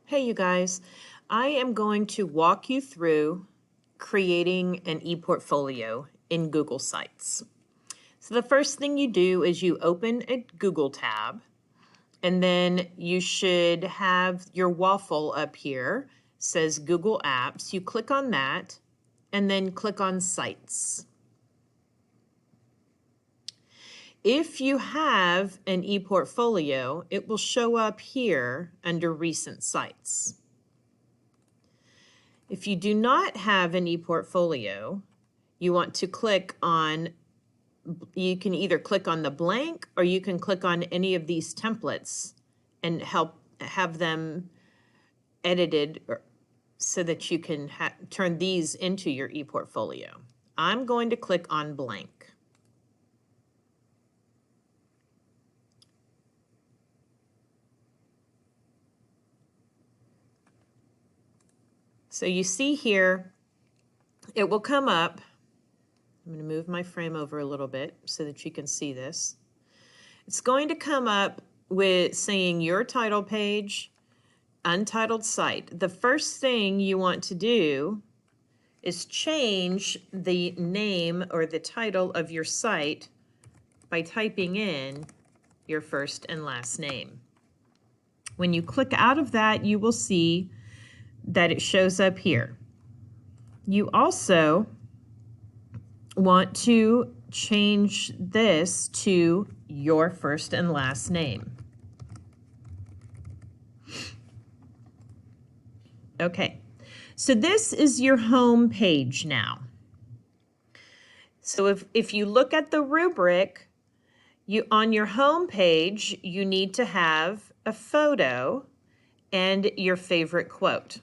Hey, you guys. I am going to walk you through creating an ePortfolio in Google Sites. So the first thing you do is you open a Google tab, and then you should have your waffle up here. It says Google Apps. You click on that, and then click on Sites. If you have an ePortfolio, it will show up here under Recent Sites. If you do not have an ePortfolio, you want to click on, you can either click on the blank or you can click on any of these templates and have them edited so that you can turn these into your ePortfolio. I'm going to click on blank. So you see here, it will come up. I'm going to move my frame over a little bit so that you can see this. It's going to come up with saying your title page, untitled site. The first thing you want to do is change the name or the title of your site by typing in your first and last name. When you click out of that, you will see that it shows up here. You also want to change this to your first and last name. Okay, so this is your home page now. So if you look at the rubric, on your home page, you need to have a photo and your favorite quote.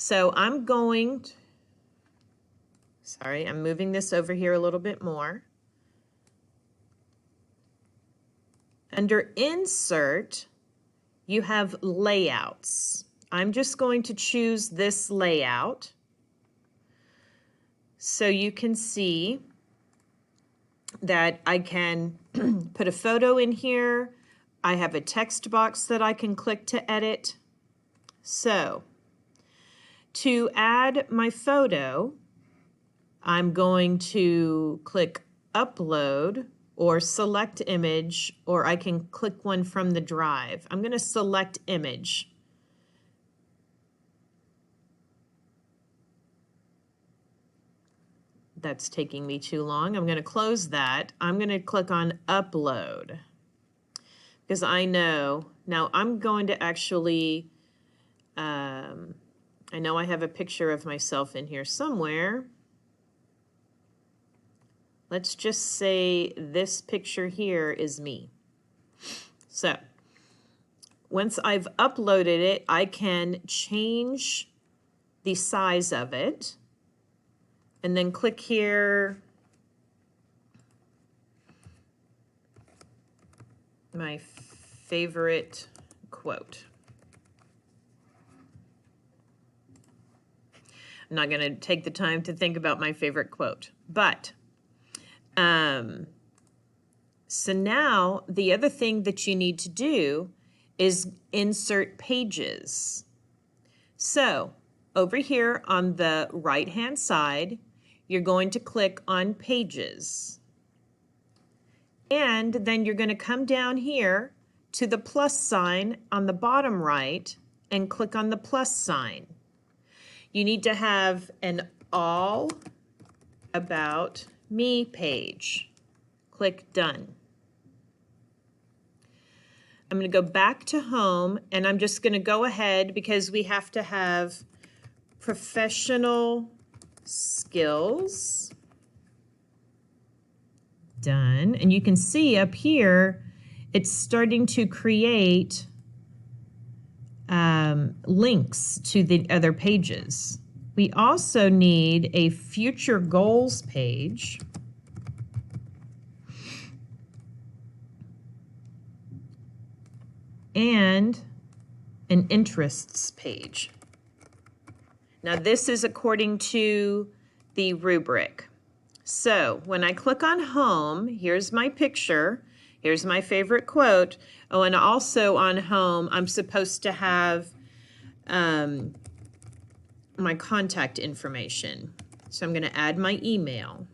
So I'm moving this over here a little bit more. Under Insert, you have Layouts. I'm just going to choose this layout so you can see that I can put a photo in here. I have a text box that I can click to edit. So to add my photo, I'm going to click Upload or Select Image, or I can click one from the drive. I'm going to select Image. That's taking me too long. I'm going to close that. I'm going to click on Upload because I know, now I'm going to actually, I know I have a picture of myself in here somewhere. Let's just say this picture here is me. So once I've uploaded it, I can change the size of it and then click here, my favorite quote. I'm not going to take the time to think about my favorite quote, but so now the other thing that you need to do is insert pages. So over here on the right-hand side, you're going to click on Pages. And then you're going to come down here to the plus sign on the bottom right and click on the plus sign. You need to have an All About Me page. Click Done. I'm going to go back to home, and I'm just going to go ahead because we have to have professional skills. Done. And you can see up here, it's starting to create links to the other pages. We also need a future goals page. And an interests page. Now this is according to the rubric. So when I click on home, here's my picture, here's my favorite quote. Oh, and also on home, I'm supposed to have my contact information. So I'm going to add my email.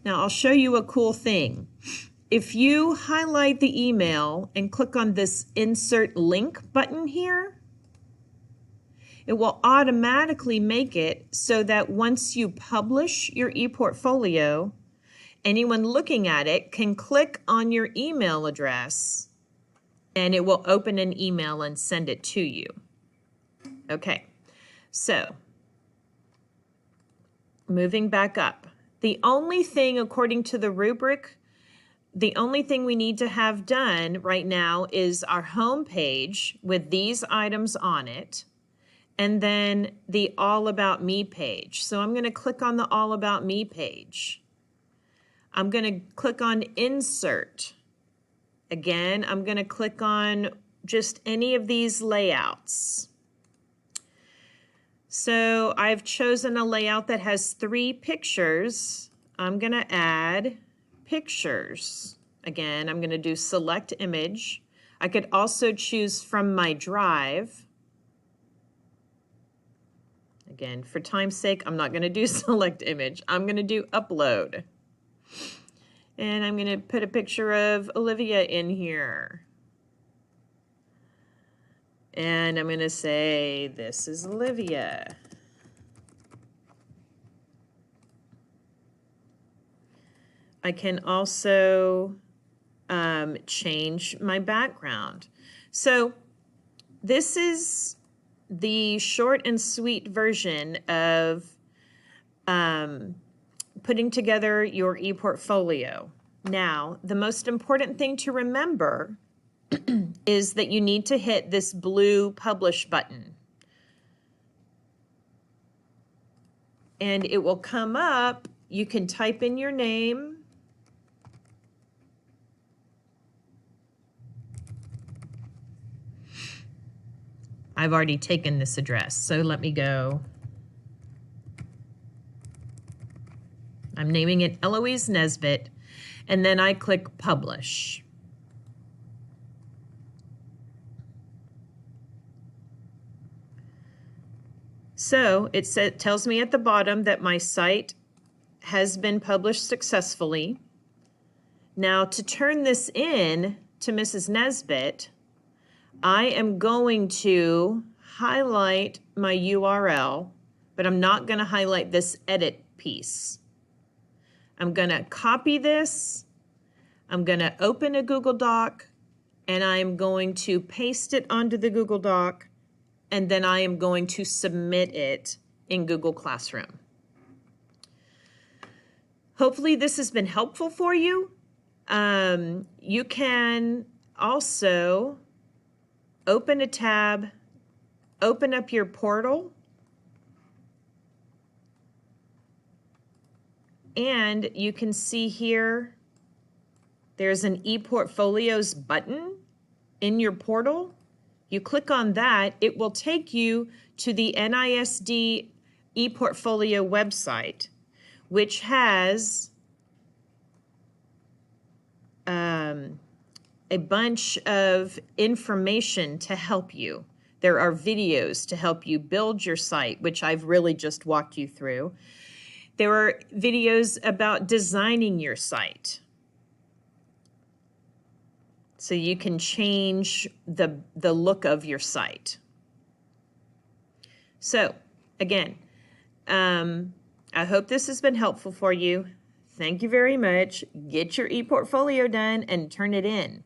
Now I'll show you a cool thing. If you highlight the email and click on this insert link button here, it will automatically make it so that once you publish your ePortfolio, anyone looking at it can click on your email address and it will open an email and send it to you. Okay, so moving back up. The only thing, according to the rubric, the only thing we need to have done right now is our home page with these items on it, and then the All About Me page. So I'm going to click on the All About Me page. I'm going to click on Insert. Again, I'm going to click on just any of these layouts. So I've chosen a layout that has 3 pictures. I'm going to add pictures. Again, I'm going to do Select Image. I could also choose from my drive. Again, for time's sake, I'm not going to do Select Image. I'm going to do Upload. And I'm going to put a picture of Olivia in here. And I'm going to say, this is Olivia. I can also change my background. So this is the short and sweet version of putting together your ePortfolio. Now, the most important thing to remember is that you need to hit this blue Publish button. And it will come up. You can type in your name. I've already taken this address, so let me go. I'm naming it Eloise Nesbitt, and then I click Publish. So it tells me at the bottom that my site has been published successfully. Now to turn this in to Mrs. Nesbitt, I am going to highlight my URL, but I'm not going to highlight this edit piece. I'm going to copy this. I'm going to open a Google Doc, and I'm going to paste it onto the Google Doc, and then I am going to submit it in Google Classroom. Hopefully this has been helpful for you. You can also open a tab, open up your portal, and you can see here there's an ePortfolios button in your portal. You click on that, it will take you to the NISD ePortfolio website, which has a bunch of information to help you. There are videos to help you build your site, which I've really just walked you through. There are videos about designing your site, so you can change the look of your site. So again, I hope this has been helpful for you. Thank you very much. Get your ePortfolio done and turn it in.